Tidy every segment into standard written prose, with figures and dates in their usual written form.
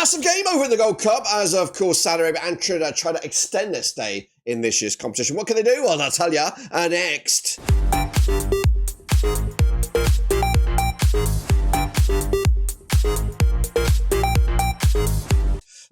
massive game over in the Gold Cup as, of course, Saudi Arabia and Trinidad try to extend their stay in this year's competition. What can they do? Well, I'll tell you next.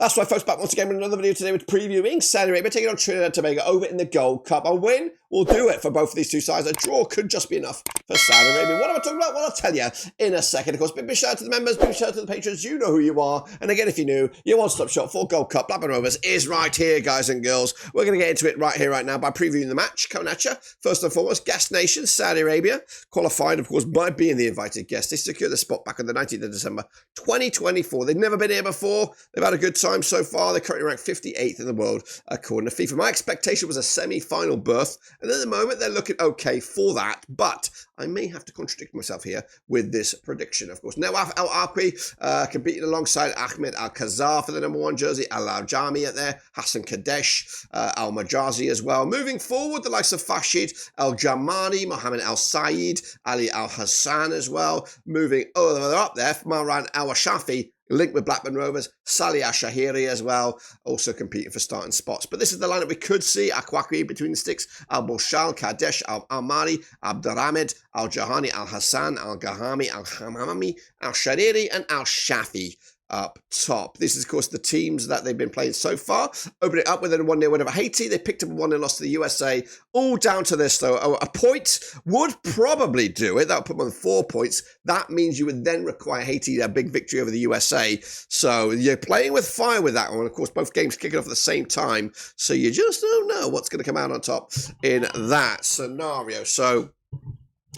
That's right, folks, back once again with another video today with previewing Saudi Arabia taking on Trinidad Tobago over in the Gold Cup. A win will do it for both of these two sides. A draw could just be enough for Saudi Arabia. What am I talking about? Well, I'll tell you in a second. Of course, big shout out to the members, big shout out to the patrons. You know who you are. And again, if you're new, your one-stop shop for Gold Cup Blackburn Rovers is right here, guys and girls. We're going to get into it right here, right now by previewing the match coming at you. First and foremost, guest nation, Saudi Arabia, qualified, of course, by being the invited guest. They secured the spot back on the 19th of December, 2024. They've never been here before. They've had a good time so far. They're currently ranked 58th in the world, according to FIFA. My expectation was a semi-final berth, and at the moment, they're looking okay for that, but I may have to contradict myself here with this prediction, of course. Nawaf Al-Aqwi competing alongside Ahmed Al-Khazar for the number 1 jersey, Al-Jami at there, Hassan Kadesh, Al-Majazi as well. Moving forward, the likes of Fashid Al-Jamani, Mohammed Al-Sayed, Ali Al-Hassan as well. Moving over up there, Maran Al-Washafi, linked with Blackburn Rovers, Salih Al-Shahiri as well, also competing for starting spots. But this is the lineup we could see. Akwakwi between the sticks, Al-Boshal, Kadesh, Al-Amari, Abdurhamid, Al-Jahani, Al-Hassan, Al-Gahami, Al-Hamami, Al-Shariri, and Al-Shafi up top. This is, of course, the teams that they've been playing so far. Open it up with a 1-0 win over Haiti. They picked up a 1-0 loss to the USA. All down to this, though. A point would probably do it. That would put them on 4 points. That means you would then require Haiti a big victory over the USA. So you're playing with fire with that one. Of course, both games kicking off at the same time. So you just don't know what's going to come out on top in that scenario. So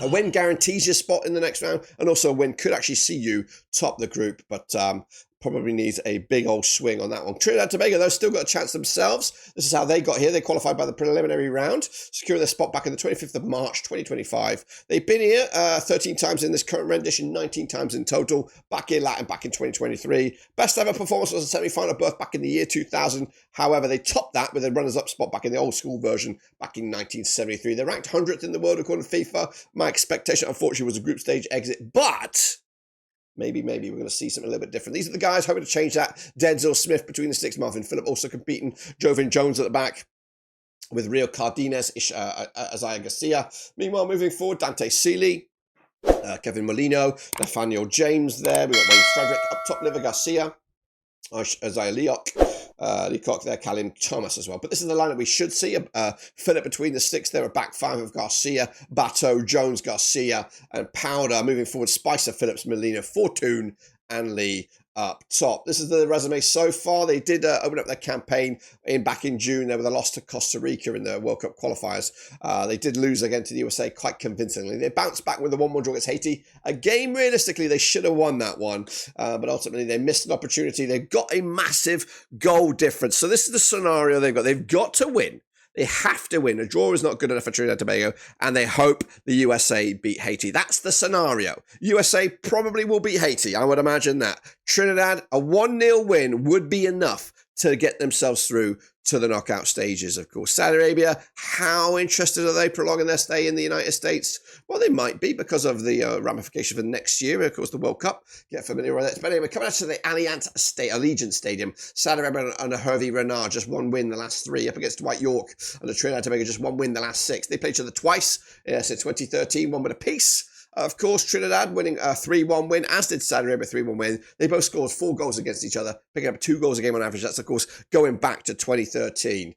a win guarantees your spot in the next round, and also a win could actually see you top the group, but probably needs a big old swing on that one. Trinidad Tobago, though, still got a chance themselves. This is how they got here. They qualified by the preliminary round, securing their spot back on the 25th of March, 2025. They've been here 13 times in this current rendition, 19 times in total, back in Latin back in 2023. Best ever performance was a semi-final berth back in the year 2000. However, they topped that with a runners-up spot back in the old school version back in 1973. They're ranked 100th in the world according to FIFA. My expectation, unfortunately, was a group stage exit, but maybe we're going to see something a little bit different. These are the guys hoping to change that. Denzel Smith between the sticks, Marvin Phillip also competing, Jovan Jones at the back with Rio Cardenas, Isaiah Garcia. Meanwhile, moving forward, Dante Seeley, Kevin Molino, Nathaniel James there. We've got Wayne Frederick up top, Liver Garcia, Isaiah Leacock there, Callum Thomas as well. But this is the lineup we should see. Phillip between the sticks there, a back five of Garcia, Bateau, Jones, Garcia, and Powder. Moving forward, Spicer, Phillips, Molina, Fortune, and Lee up top. This is the resume so far. They did open up their campaign back in June there with a loss to Costa Rica in the World Cup qualifiers. They did lose again to the USA quite convincingly. They bounced back with a 1-1 draw against Haiti. A game, realistically, they should have won that one, but ultimately they missed an opportunity. They've got a massive goal difference. So this is the scenario they've got. They've got to win. They have to win. A draw is not good enough for Trinidad Tobago, and they hope the USA beat Haiti. That's the scenario. USA probably will beat Haiti. I would imagine that. Trinidad, a 1-0 win would be enough to get themselves through to the knockout stages, of course. Saudi Arabia, how interested are they prolonging their stay in the United States? Well, they might be because of the ramification for next year, of course, the World Cup. Get familiar with it. But anyway, coming out to the Allegiant Stadium, Saudi Arabia under Hervé Renard, just 1 win the last 3, up against Dwight York under Trinidad Tobago, just 1 win the last 6. They played each other twice since 2013, 1 with a piece. Of course, Trinidad winning a 3-1 win, as did Saudi Arabia, 3-1 win. They both scored 4 goals against each other, picking up 2 goals a game on average. That's, of course, going back to 2013.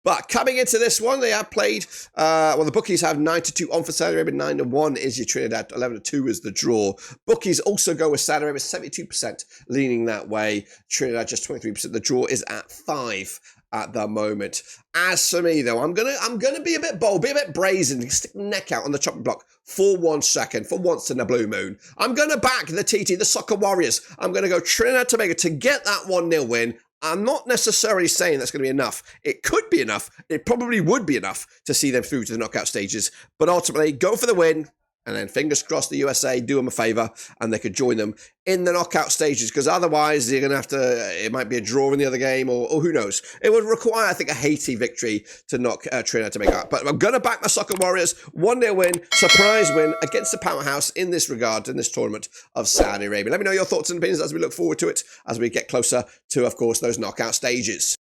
But coming into this one, they have played, the bookies have 9-2 on for Saudi Arabia, 9-1 is your Trinidad, 11-2 is the draw. Bookies also go with Saudi Arabia, 72% leaning that way. Trinidad just 23%. The draw is at 5 at the moment. As for me, though, I'm gonna be a bit bold, be a bit brazen, stick my neck out on the chopping block for 1 second, for once in a blue moon. I'm gonna back the TT, the Soccer Warriors. I'm gonna go Trinidad Tobago to get that 1-0 win. I'm not necessarily saying that's going to be enough. It could be enough. It probably would be enough to see them through to the knockout stages. But ultimately, go for the win. And then fingers crossed the USA do them a favour and they could join them in the knockout stages, because otherwise you're going to have to, it might be a draw in the other game, or who knows. It would require, I think, a Haiti victory to knock Trinidad Tobago out. But I'm going to back my Soccer Warriors. 1-0 win, surprise win against the powerhouse in this regard, in this tournament of Saudi Arabia. Let me know your thoughts and opinions as we look forward to it, as we get closer to, of course, those knockout stages.